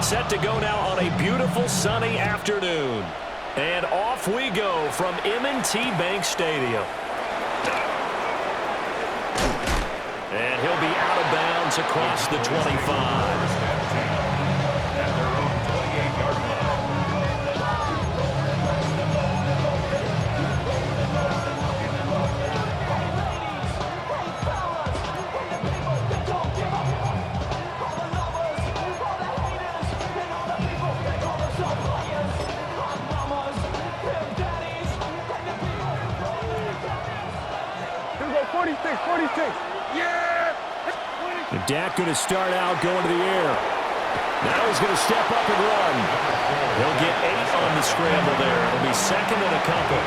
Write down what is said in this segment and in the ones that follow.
Set to go now on a beautiful sunny afternoon. And off we go from M&T Bank Stadium. And he'll be out of bounds across the 25. Dak going to start out going to the air. Now he's going to step up and run. He'll get 8 on the scramble there. It'll be second and a couple.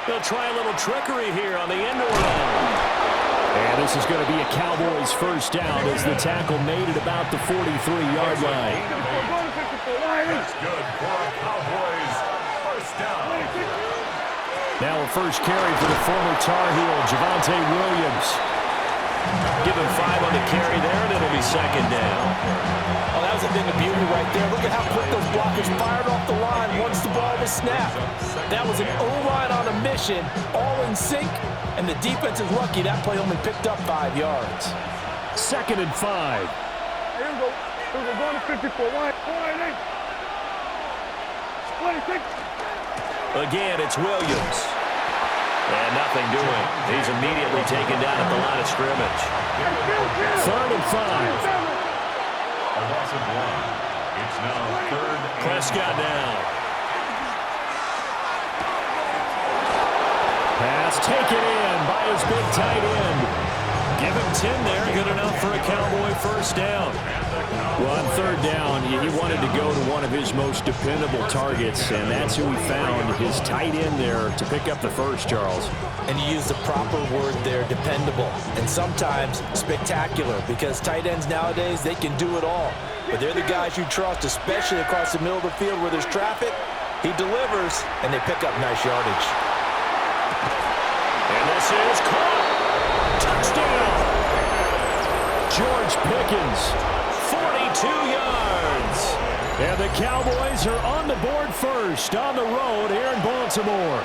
They'll try a little trickery here on the end around. And this is going to be a Cowboys first down as the tackle made it about the 43-yard line. That's good for a Cowboys first down. Now a first carry for the former Tar Heel, Javonte Williams. Give him 5 on the carry there, and it'll be second down. Oh, that was a thing of beauty right there. Look at how quick those blockers fired off the line once the ball was snapped. That was an O-line on a mission, all in sync, and the defense is lucky that play only picked up 5 yards. Second and 5. Here we go. We're going to 54. Line 26. Again, it's Williams. And nothing doing. He's immediately taken down at the line of scrimmage. Third and 5. A loss of 1. It's now third and Prescott now. Pass taken in by his big tight end. Give him 10 there. Good enough for a Cowboy first down. Well, on third down, he wanted to go to one of his most dependable targets, and that's who he found, his tight end there, to pick up the first, Charles. And you use the proper word there, dependable, and sometimes spectacular, because tight ends nowadays, they can do it all. But they're the guys you trust, especially across the middle of the field where there's traffic. He delivers, and they pick up nice yardage. And this is caught. Touchdown! George Pickens. 42 yards. And the Cowboys are on the board first on the road here in Baltimore.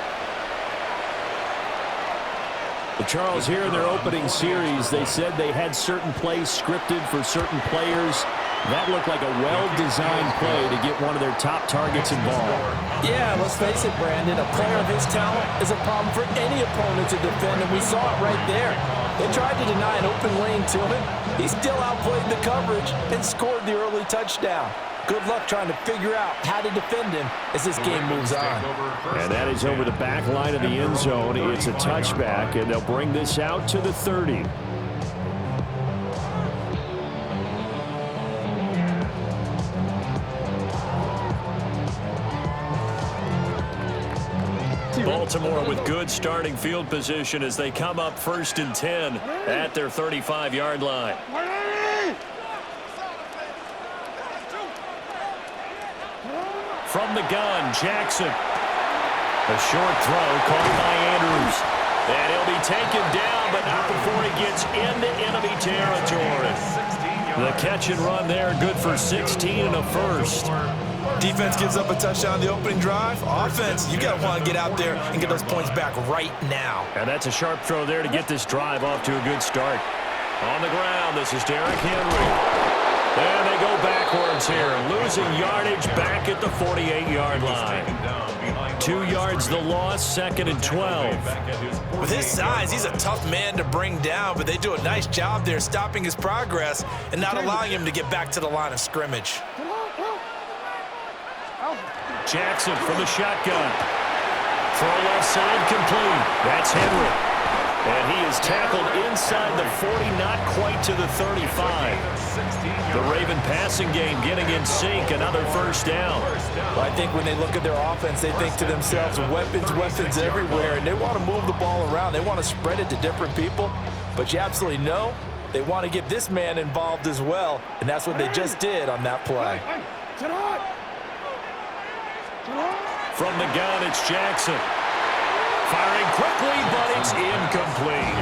Well, Charles, here in their opening series, they said they had certain plays scripted for certain players. That looked like a well-designed play to get one of their top targets involved. Yeah, let's face it, Brandon. A player of his talent is a problem for any opponent to defend, and we saw it right there. They tried to deny an open lane to him. He still outplayed the coverage and scored the early touchdown. Good luck trying to figure out how to defend him as this game moves on. And that is over the back line of the end zone. It's a touchback, and they'll bring this out to the 30. Baltimore with good starting field position as they come up first and 10 at their 35-yard line. From the gun, Jackson. A short throw caught by Andrews. And he'll be taken down, but not before he gets into enemy territory. The catch and run there, good for 16 and a first. Defense gives up a touchdown the opening drive. Offense, you got to want to get out there and get those points back right now. And that's a sharp throw there to get this drive off to a good start. On the ground, this is Derrick Henry. And they go backwards here, losing yardage back at the 48-yard line. 2 yards the loss, second and 12. With his size, he's a tough man to bring down, but they do a nice job there stopping his progress and not allowing him to get back to the line of scrimmage. Jackson from the shotgun. Throw left side complete. That's Henry. And he is tackled inside the 40, not quite to the 35. The Raven passing game getting in sync, another first down. Well, I think when they look at their offense, they think to themselves, weapons everywhere, and they want to move the ball around. They want to spread it to different people, but you absolutely know they want to get this man involved as well, and that's what they just did on that play. From the gun, it's Jackson. Firing quickly, but It's incomplete.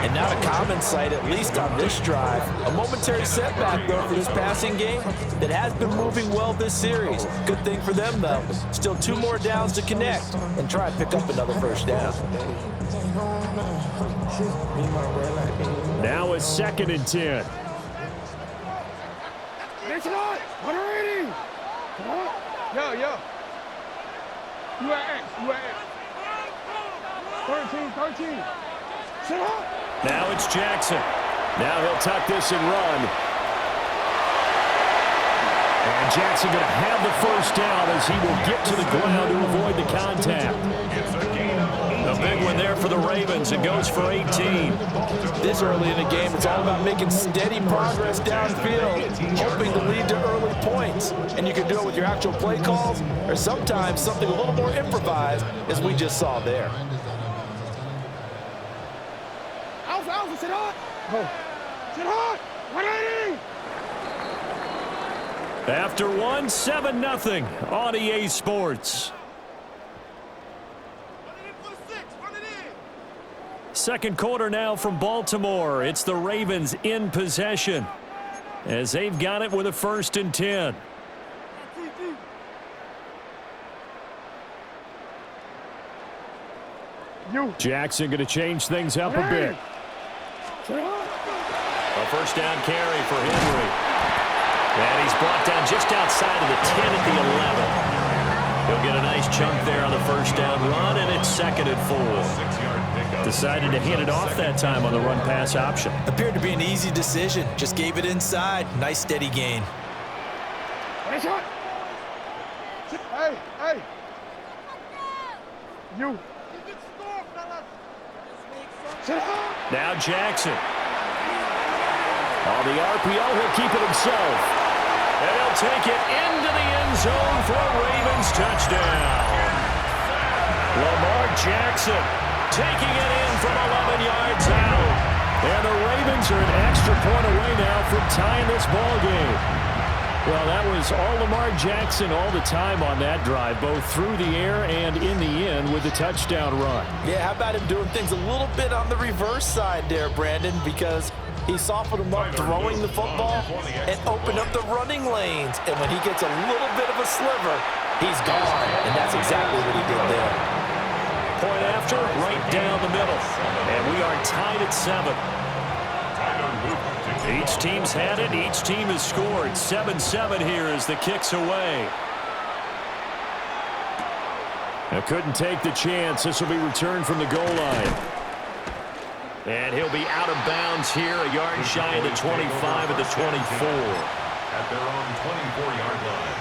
And not a common sight, at least on this drive. A momentary setback, though, for this passing game that has been moving well this series. Good thing for them, though. Still 2 more downs to connect and try and pick up another first down. Now it's 2nd and 10. It's not. 180. Yo. You at X. 13. Sit up. Now it's Jackson. Now he'll tuck this and run. And Jackson going to have the first down as he will get to the ground to avoid the contact. A big one there for the Ravens. It goes for 18. This early in the game, it's all about making steady progress downfield, hoping to lead to early points. And you can do it with your actual play calls or sometimes something a little more improvised, as we just saw there. Alpha, sit hot. Sit hot. 180. After 7-0 on EA Sports. Second quarter now from Baltimore. It's the Ravens in possession as they've got it with a 1st and 10. Jackson going to change things up a bit. A first down carry for Henry. And he's brought down just outside of the 10 at the 11. He'll get a nice chunk there on the first down run, and it's 2nd and 4. Decided to hand it off that time on the run-pass option. Appeared to be an easy decision. Just gave it inside. Nice steady gain. Hey. You. Now Jackson. On the RPO, he'll keep it himself. And he'll take it into the end zone for a Ravens touchdown. Lamar Jackson taking it in from 11 yards out. And the Ravens are an extra point away now from tying this ball game. Well, that was all Lamar Jackson all the time on that drive, both through the air and in the end with the touchdown run. Yeah, how about him doing things a little bit on the reverse side there, Brandon, because he softened him up throwing the football and opened up the running lanes. And when he gets a little bit of a sliver, he's gone. And that's exactly what he did there. Point after, right down the middle. And we are tied at 7. Each team's had it. Each team has scored. 7-7 here as the kick's away. Couldn't take the chance. This will be returned from the goal line. And he'll be out of bounds here, a yard shy of the 25 at the 24. At their own 24-yard line.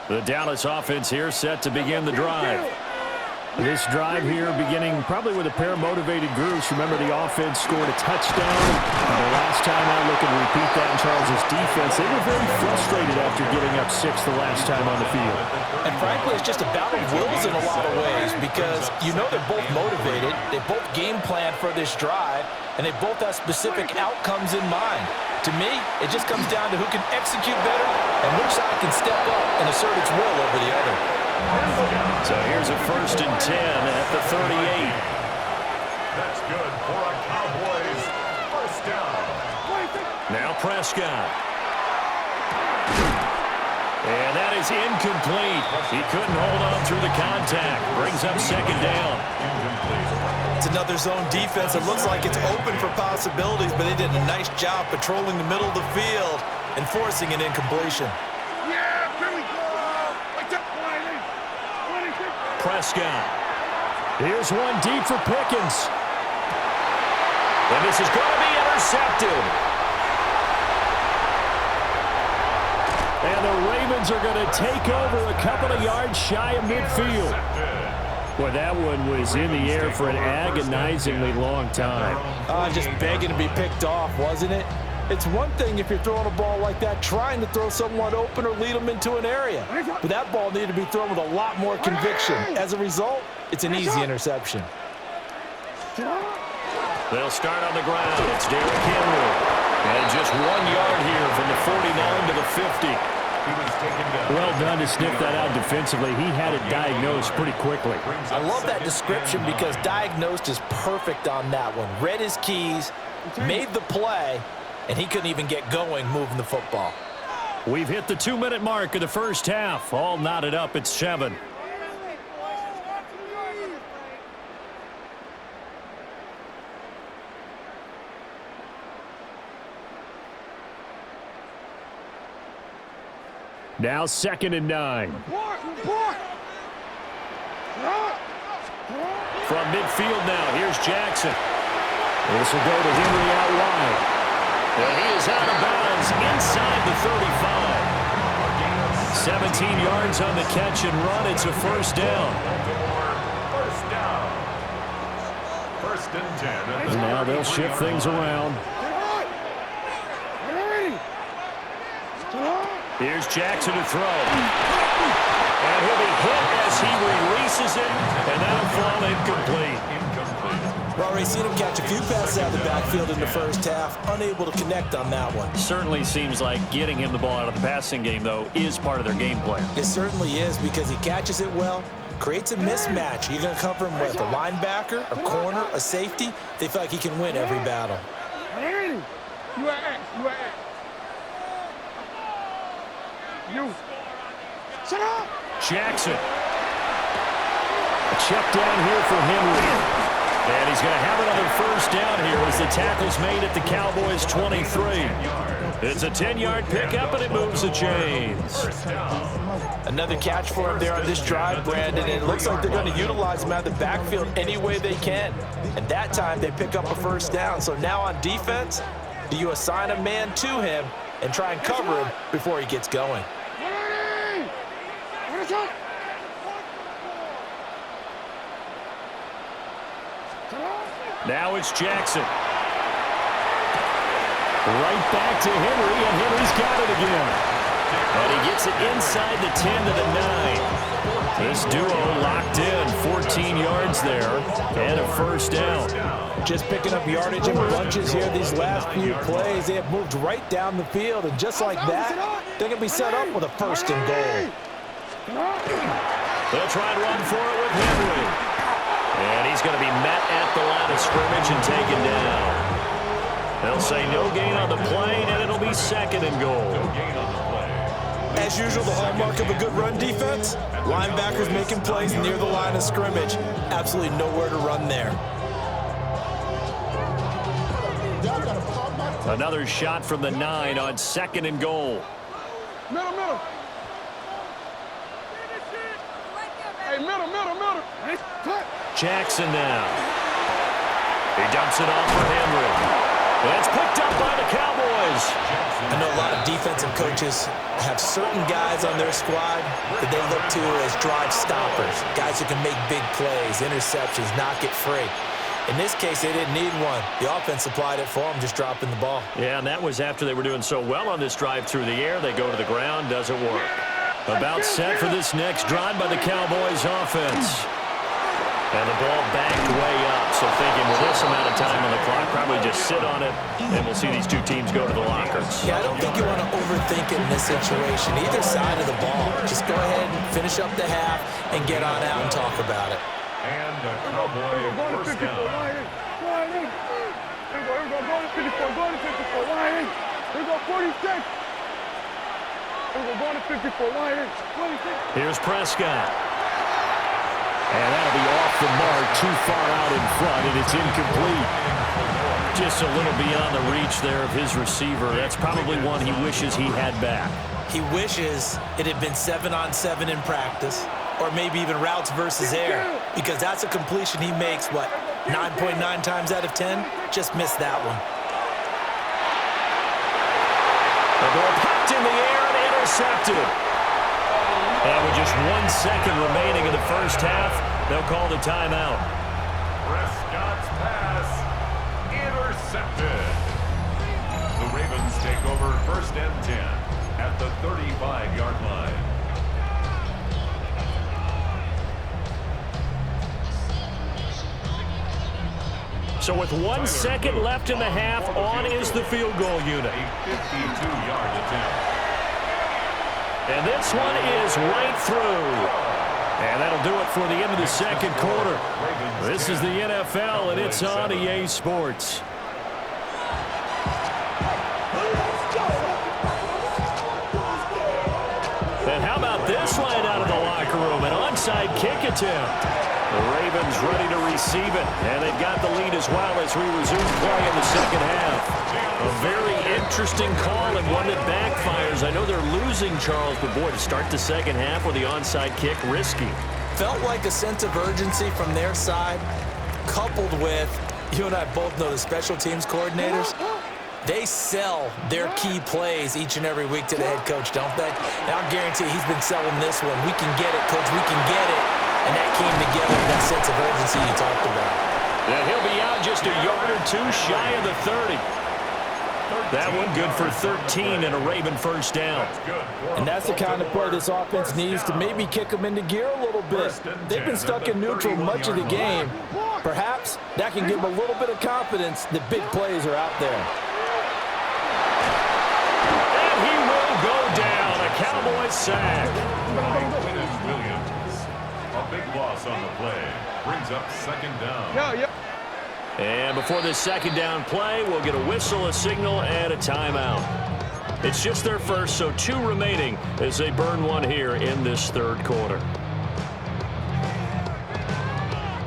The Dallas offense here set to begin the drive. This drive here beginning probably with a pair of motivated groups. Remember, the offense scored a touchdown. And the last time I look and repeat that in Charles' defense, they were very frustrated after giving up 6 the last time on the field. And frankly, it's just a battle of wills in a lot of ways because you know they're both motivated. They both game plan for this drive, and they both have specific outcomes in mind. To me, it just comes down to who can execute better and which side can step up and assert its will over the other. So here's a 1st and 10 at the 38. That's good for a Cowboys first down. Now Prescott. And that is incomplete. He couldn't hold on through the contact. Brings up 2nd down. It's another zone defense. It looks like it's open for possibilities, but they did a nice job patrolling the middle of the field and forcing an incompletion. Yeah, here we go. Prescott. Here's one deep for Pickens. And this is going to be intercepted. And the Ravens are going to take over a couple of yards shy of midfield. Well, that one was in the air for an agonizingly long time. Just begging to be picked off, wasn't it? It's one thing if you're throwing a ball like that, trying to throw someone open or lead them into an area. But that ball needed to be thrown with a lot more conviction. As a result, it's an easy interception. They'll start on the ground. It's Derrick Henry. And just 1 yard here from the 49 to the 50. Well done to sniff that out defensively. He had it diagnosed pretty quickly. I love that description because diagnosed is perfect on that one. Read his keys, made the play, and he couldn't even get going moving the football. We've hit the 2-minute mark of the first half. All knotted up at 7. Now 2nd and 9. From midfield now, here's Jackson. This will go to Henry out wide. And he is out of bounds inside the 35. 17 yards on the catch and run. It's a first down. First and 10. And now they'll shift things around. Here's Jackson to throw. And he'll be hit as he releases it, and that'll fall incomplete. Well, we've seen him catch a few passes out of the backfield in the first half, unable to connect on that one. Certainly seems like getting him the ball out of the passing game, though, is part of their game plan. It certainly is because he catches it well, creates a mismatch. You're going to cover him with a linebacker, a corner, a safety. They feel like he can win every battle. Shut up! Jackson. A check down here for Henry. And he's going to have another first down here as the tackle's made at the Cowboys' 23. It's a 10-yard pickup, and it moves the chains. Another catch for him there on this drive, Brandon, and it looks like they're going to utilize him out of the backfield any way they can. And that time, they pick up a first down. So now on defense, do you assign a man to him and try and cover him before he gets going? Now it's Jackson. Right back to Henry, and Henry's got it again. And he gets it inside the 10 to the 9. This duo locked in, 14 yards there, and a first down. Just picking up yardage in bunches here these last few plays. They have moved right down the field, and just like that, they're going to be set up with a first and goal. They'll try and run for it with Henry. And he's going to be met at the line of scrimmage and taken down. They'll say no gain on the play, and it'll be 2nd and goal. As usual, the hallmark of a good run defense, linebackers making plays near the line of scrimmage. Absolutely nowhere to run there. Another shot from the 9 on 2nd and goal. Middle. Hey, middle. Jackson now. He dumps it off for Henry. It's picked up by the Cowboys. I know a lot of defensive coaches have certain guys on their squad that they look to as drive stoppers, guys who can make big plays, interceptions, knock it free. In this case, they didn't need one. The offense supplied it for them, just dropping the ball. Yeah, and that was after they were doing so well on this drive through the air. They go to the ground, doesn't work. About set for this next drive by the Cowboys offense. And the ball backed way up, so thinking with this amount of time on the clock, probably just sit on it, and we'll see these two teams go to the lockers. Yeah, I don't think you want to overthink it in this situation. Either side of the ball. Just go ahead and finish up the half and get on out and talk about it. And the Cowboy first down. Here we go, going to 54, line in. Here we go, 46. Here we go, going to 54, line in, 26. Here's Prescott. And that'll be off the mark, too far out in front, and it's incomplete. Just a little beyond the reach there of his receiver. That's probably one he wishes he had back. He wishes it had been 7-on-7 in practice, or maybe even routes versus air, because that's a completion he makes, 9.9 times out of 10? Just missed that one. The ball popped in the air and intercepted. And with just 1 second remaining in the first half, they'll call the timeout. Prescott's pass intercepted. The Ravens take over 1st and 10 at the 35-yard line. So with 1 second left in the half, on is the field goal unit. A 52-yard attempt. And this one is right through. And that'll do it for the end of the second quarter. This is the NFL, and it's on EA Sports. And how about this line out of the locker room? An onside kick attempt. The Ravens ready to receive it, and they've got the lead as well as we resume play in the second half. A very interesting call and one that backfires. I know they're losing, Charles, but boy, to start the second half with the onside kick, risky. Felt like a sense of urgency from their side, coupled with, you and I both know the special teams coordinators, they sell their key plays each and every week to the head coach, don't they? And I'll guarantee he's been selling this one. We can get it, coach, we can get it. And that came together with that sense of urgency you talked about. And he'll be out just a yard or two shy of the 30. That one good for 13 and a Raven first down. And that's the kind of play this offense needs to maybe kick them into gear a little bit. They've been stuck in neutral much of the game. Perhaps that can give them a little bit of confidence that big plays are out there. And he will go down. A Cowboys sack. A big loss on the play. Brings up 2nd down. And before this second down play, we'll get a whistle, a signal, and a timeout. It's just their first, so 2 remaining as they burn one here in this third quarter.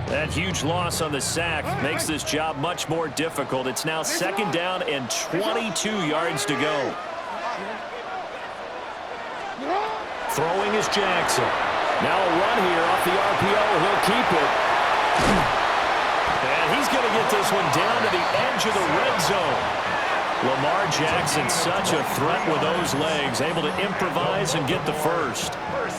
That huge loss on the sack makes this job much more difficult. It's now 2nd down and 22 yards to go. Throwing is Jackson. Now a run here off the RPO. He'll keep it. And he's going to get this one down to the edge of the red zone. Lamar Jackson, such a threat with those legs, able to improvise and get the first.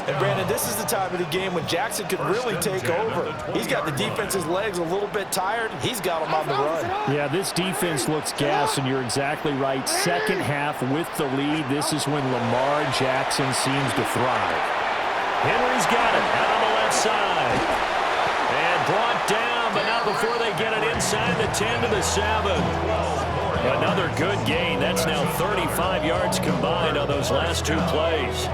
And Brandon, this is the time of the game when Jackson could really take over. He's got the defense's legs a little bit tired. He's got them on the run. Yeah, this defense looks gassed, and you're exactly right. Second half with the lead, this is when Lamar Jackson seems to thrive. Henry's got it out on the left side. And brought down, but not before they get it inside the 10 to the 7. Another good gain. That's now 35 yards combined on those last 2 plays.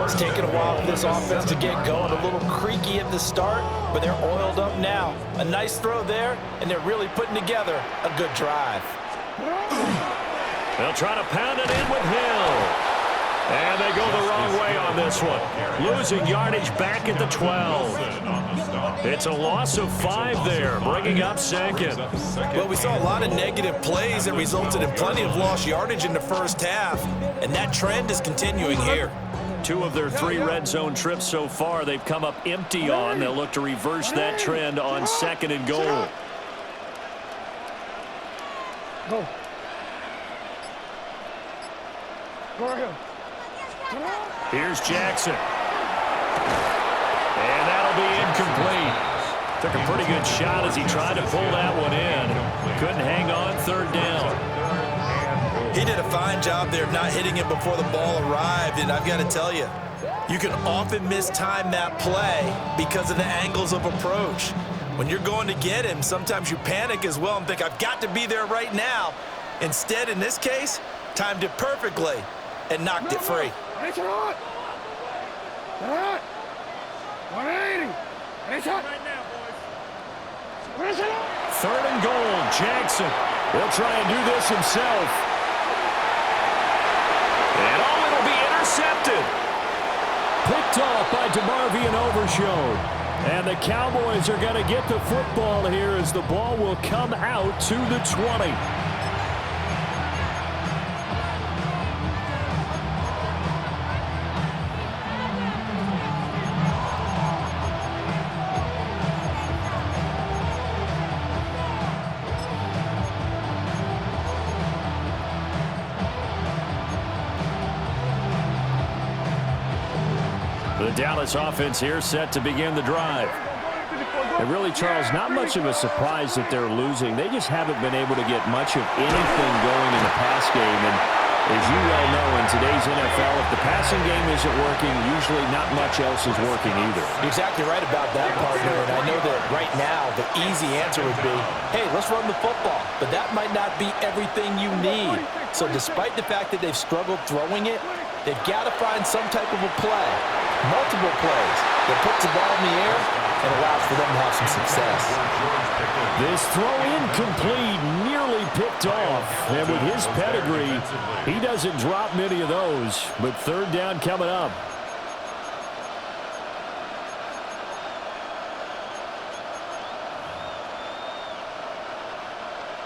It's taken a while for this offense to get going. A little creaky at the start, but they're oiled up now. A nice throw there, and they're really putting together a good drive. They'll try to pound it in with Hill. And they go the wrong way on this one. Losing yardage back at the 12. It's a loss of 5 there, bringing up 2nd. Well, we saw a lot of negative plays that resulted in plenty of lost yardage in the first half, and that trend is continuing here. 2 of their 3 red zone trips so far, they've come up empty on. They'll look to reverse that trend on 2nd and goal. Go. Go ahead. Here's Jackson. And that'll be incomplete. Took a pretty good shot as he tried to pull that one in. Couldn't hang on 3rd down. He did a fine job there of not hitting it before the ball arrived, and I've got to tell you, you can often mistime that play because of the angles of approach. When you're going to get him, sometimes you panic as well and think, I've got to be there right now. Instead, in this case, timed it perfectly and knocked it free. It's hot. It's hot. 180. It's hot. Right now, boys. 3rd and goal, Jackson. He'll try and do this himself. And it'll be intercepted. Picked off by DeMarvion Overshown. And the Cowboys are going to get the football here as the ball will come out to the 20. The Dallas offense here set to begin the drive. And really, Charles, not much of a surprise that they're losing. They just haven't been able to get much of anything going in the pass game. And as you well know, in today's NFL, if the passing game isn't working, usually not much else is working either. You're exactly right about that, partner. And I know that right now the easy answer would be, hey, let's run the football. But that might not be everything you need. So despite the fact that they've struggled throwing it, they've got to find some type of a play, multiple plays, that puts the ball in the air and allows for them to have some success. This throw incomplete, nearly picked off. And with his pedigree, he doesn't drop many of those. But third down coming up.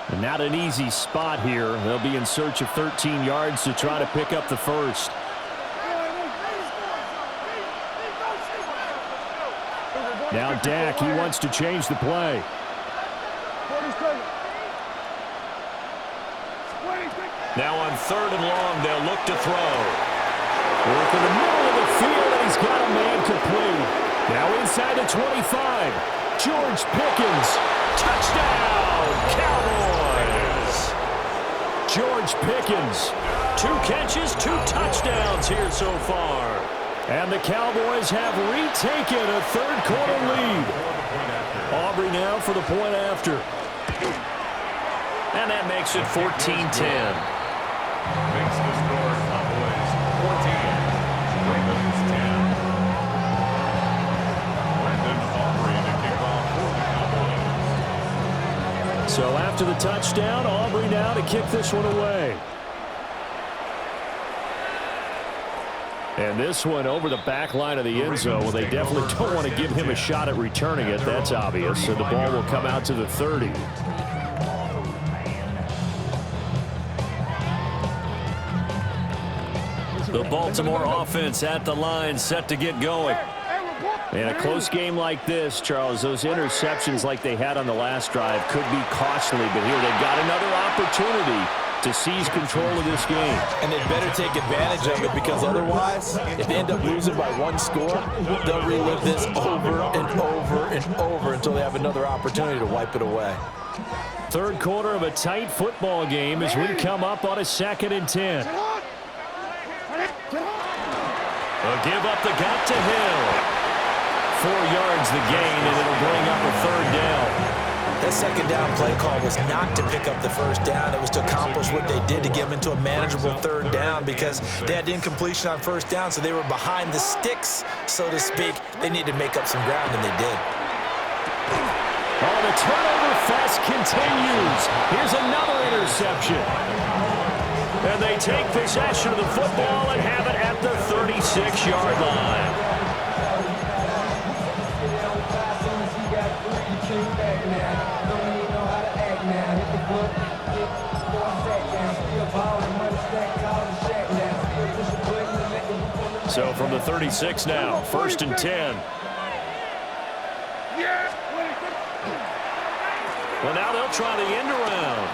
And not an easy spot here. They'll be in search of 13 yards to try to pick up the first. Now Dak, he wants to change the play. Now on third and long, they'll look to throw. Work in the middle of the field, and he's got a man complete. Now inside the 25. George Pickens. Touchdown, Cowboys. George Pickens. 2 catches, 2 touchdowns here so far. And the Cowboys have retaken a third-quarter lead. Aubrey now for the point after. And that makes it 14-10. Makes the score Cowboys 14, Ravens 10. Brandon Aubrey to kick off for the Cowboys. So after the touchdown, Aubrey now to kick this one away. And this one over the back line of the end zone. Well, they definitely don't want to give him a shot at returning it. That's obvious. So the ball will come out to the 30. The Baltimore offense at the line, set to get going. In a close game like this, Charles, those interceptions like they had on the last drive could be costly. But here they've got another opportunity to seize control of this game. And they'd better take advantage of it, because otherwise, if they end up losing by 1 score, they'll relive this over and over and over until they have another opportunity to wipe it away. Third quarter of a tight football game as we come up on a 2nd and 10. A give up the gut to Hill. 4 yards the gain, and it'll bring up a third down. That second down play call was not to pick up the first down. It was to accomplish what they did, to get them into a manageable third down, because they had incompletion on first down, so they were behind the sticks, so to speak. They needed to make up some ground, and they did. Oh, the turnover fest continues. Here's another interception. And they take possession of the football and have it at the 36-yard line. So from the 36 now, 1st and 10. Well, now they'll try the end around.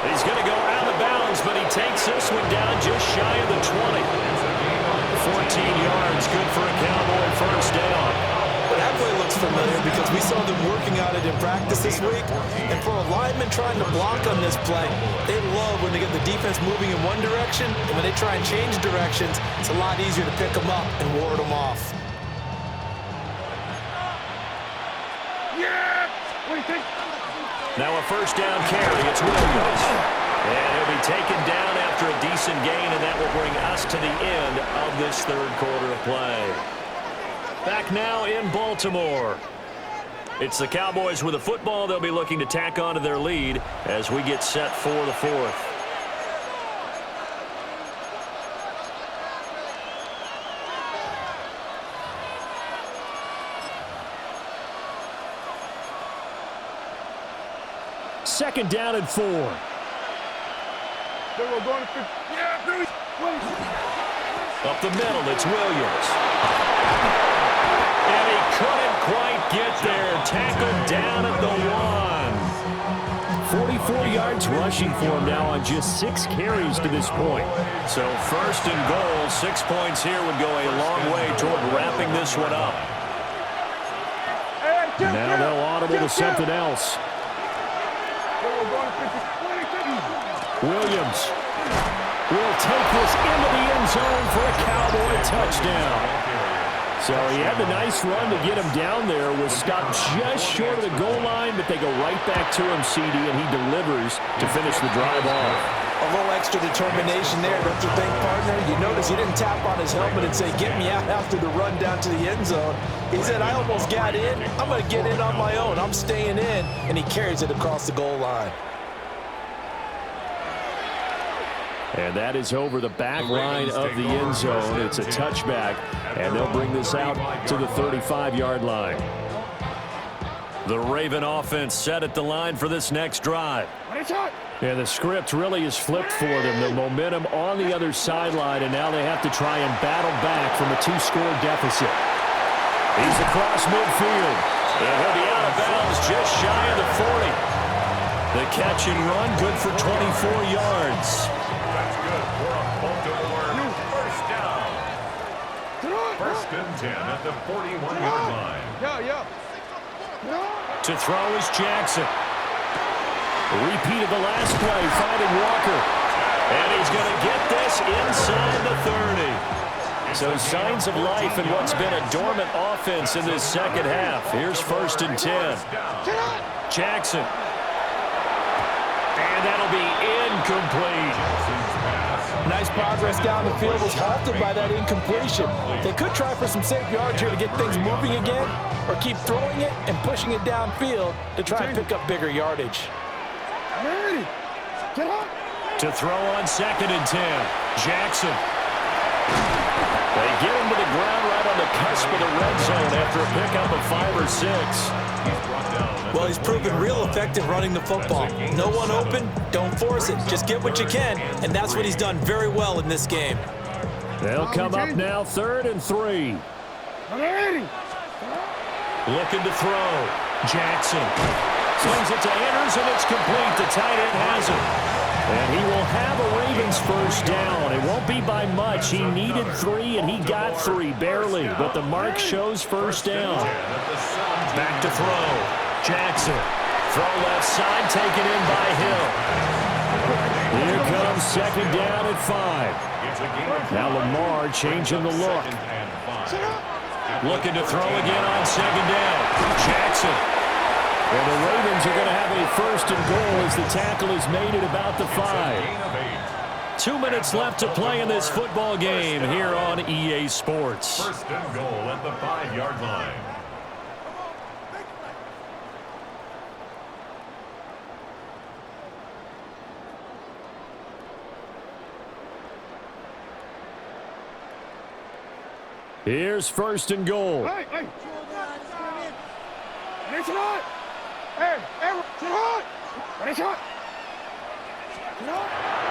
He's going to go out of bounds, but he takes this one down just shy of the 20. 14 yards, good for a Cowboy first down. Well, that play looks familiar because we saw them working on it in practice this week. And for a lineman trying to block on this play, they love when they get the defense moving in one direction, and when they try and change directions, it's a lot easier to pick them up and ward them off. Now a first down carry. It's Williams. And he'll be taken down after a decent gain, and that will bring us to the end of this third quarter of play. Back now in Baltimore. It's the Cowboys with the football. They'll be looking to tack on to their lead as we get set for the fourth. Second down and 4. Up the middle, it's Williams. And he couldn't quite get there. Tackled down at the 1. 44 yards rushing for him now on just 6 carries to this point. So 1st and goal, 6 points here would go a long way toward wrapping this one up. Now they'll audible to something else. Williams will take this into the end zone for a Cowboy touchdown. So he had the nice run to get him down there, was stopped just short of the goal line, but they go right back to him, CD, and he delivers to finish the drive off. A little extra determination there, don't you think, partner? You notice he didn't tap on his helmet and say, get me out after the run down to the end zone. He said, I almost got in. I'm going to get in on my own. I'm staying in. And he carries it across the goal line. And that is over the back line of the end zone. It's a touchback, and they'll bring this out to the 35-yard line. The Raven offense set at the line for this next drive. And the script really is flipped for them. The momentum on the other sideline, and now they have to try and battle back from a 2-score deficit. He's across midfield. And he'll be out of bounds just shy of the 40. The catch and run good for 24 yards. That's good for a Baltimore first down. First and 10 at the 41-yard line. To throw is Jackson. Repeat of the last play, finding Walker. And he's going to get this inside the 30. So signs of life in what's been a dormant offense in this second half. Here's first and 10. Jackson. And that'll be incomplete. Nice progress down the field was halted by that incompletion. They could try for some safe yards here to get things moving again, or keep throwing it and pushing it downfield to try and pick up bigger yardage. To throw on second and 10. Jackson. They get him to the ground right on the cusp of the red zone after a pickup of 5 or 6. Well, he's proven real effective running the football. No one open, don't force it. Just get what you can, and that's what he's done very well in this game. They'll come up now, 3rd and 3. Looking to throw. Jackson. Swings it to Anders, and it's complete. The tight end has it. And he will have a Ravens first down. It won't be by much. He needed 3, and he got 3, barely. But the mark shows first down. Back to throw. Jackson. Throw left side, taken in by Hill. Here comes second down at 5. Now Lamar changing the look. Looking to throw again on second down. Jackson. Well, the Ravens are going to have a first and goal as the tackle is made at about the 5. 2 minutes left to play in this football game here on EA Sports. First and goal at the 5-yard line. Here's first and goal.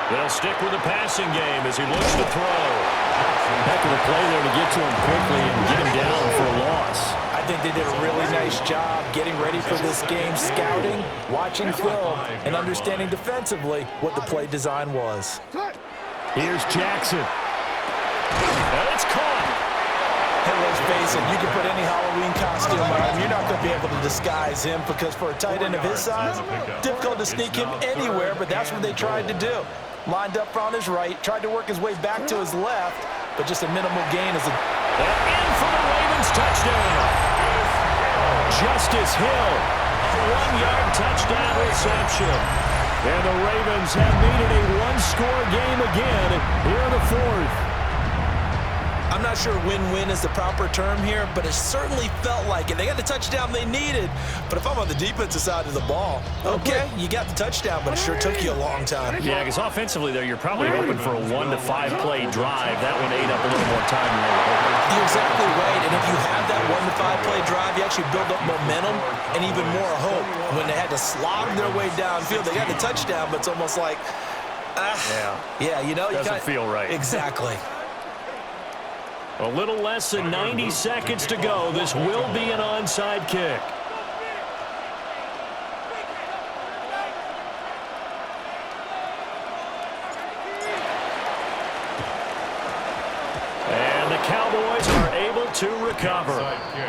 They'll stick with the passing game as he looks to throw. Heck of a play there to get to him quickly and get him down for a loss. I think they did a really nice job getting ready for this game, scouting, watching film, and understanding defensively what the play design was. Here's Jackson. And it's caught. Hey, let's face it, you can put any Halloween costume on, you're not going to be able to disguise him, because for a tight end of his size, difficult to sneak him anywhere, but that's what they tried to do. Lined up on his right, tried to work his way back to his left, but just a minimal gain as a... And in for the Ravens touchdown. Justice Hill, a 1-yard touchdown reception. And the Ravens have made it a 1-score game again here in the 4th. I'm not sure win-win is the proper term here, but it certainly felt like it. They got the touchdown they needed, but if I'm on the defensive side of the ball, okay, you got the touchdown, but it sure took you a long time. Yeah, because offensively there, you're probably hoping for a 1 to 5 play drive. That one ate up a little more time than they were hoping. You're exactly right, and if you have that 1 to 5 play drive, you actually build up momentum and even more hope. When they had to slog their way downfield, they got the touchdown, but it's almost like, yeah, you know, doesn't feel right. Exactly. A little less than 90 seconds to go. This will be an onside kick. And the Cowboys are able to recover.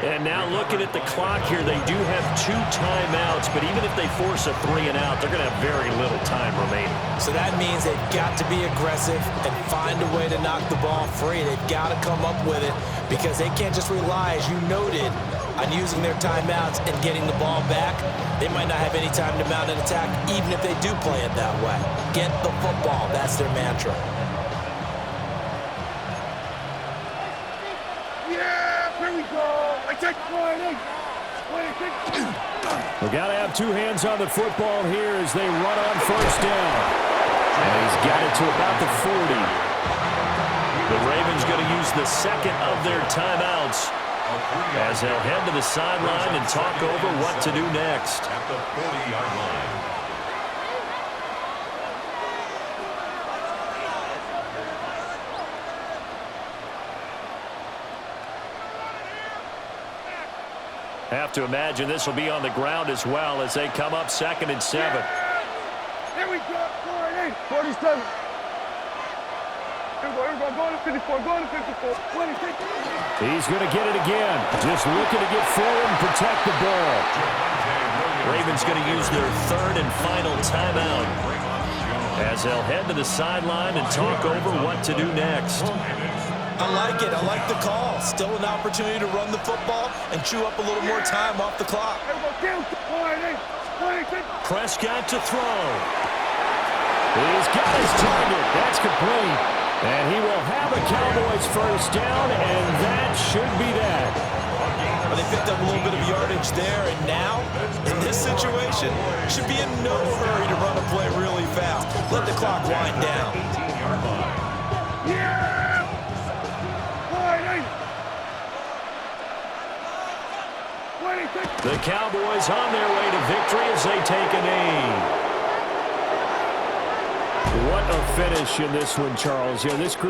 And now looking at the clock here, they do have 2 timeouts, but even if they force a 3 and out, they're going to have very little time remaining. So that means they've got to be aggressive and find a way to knock the ball free. They've got to come up with it because they can't just rely, as you noted, on using their timeouts and getting the ball back. They might not have any time to mount an attack, even if they do play it that way. Get the football. That's their mantra. We've got to have 2 hands on the football here as they run on first down. And he's got it to about the 40. The Ravens going to use the second of their timeouts as they'll head to the sideline and talk over what to do next. At the 40-yard line. Have to imagine this will be on the ground as well as they come up 2nd and 7. Here we go. 47. Here we go. Go to 54. Go to 54. 26. He's going to get it again. Just looking to get forward and protect the ball. Ravens going to use their 3rd and final timeout as they'll head to the sideline and talk over what to do next. I like it. I like the call. Still an opportunity to run the football and chew up a little more time off the clock. Prescott to throw. He's got his target. That's complete. And he will have a Cowboys first down, and that should be that. Well, they picked up a little bit of yardage there, and now, in this situation, should be in no hurry to run a play really fast. Let the clock wind down. 18-yard line. The Cowboys on their way to victory as they take a knee. What a finish in this one, Charles. You know, this group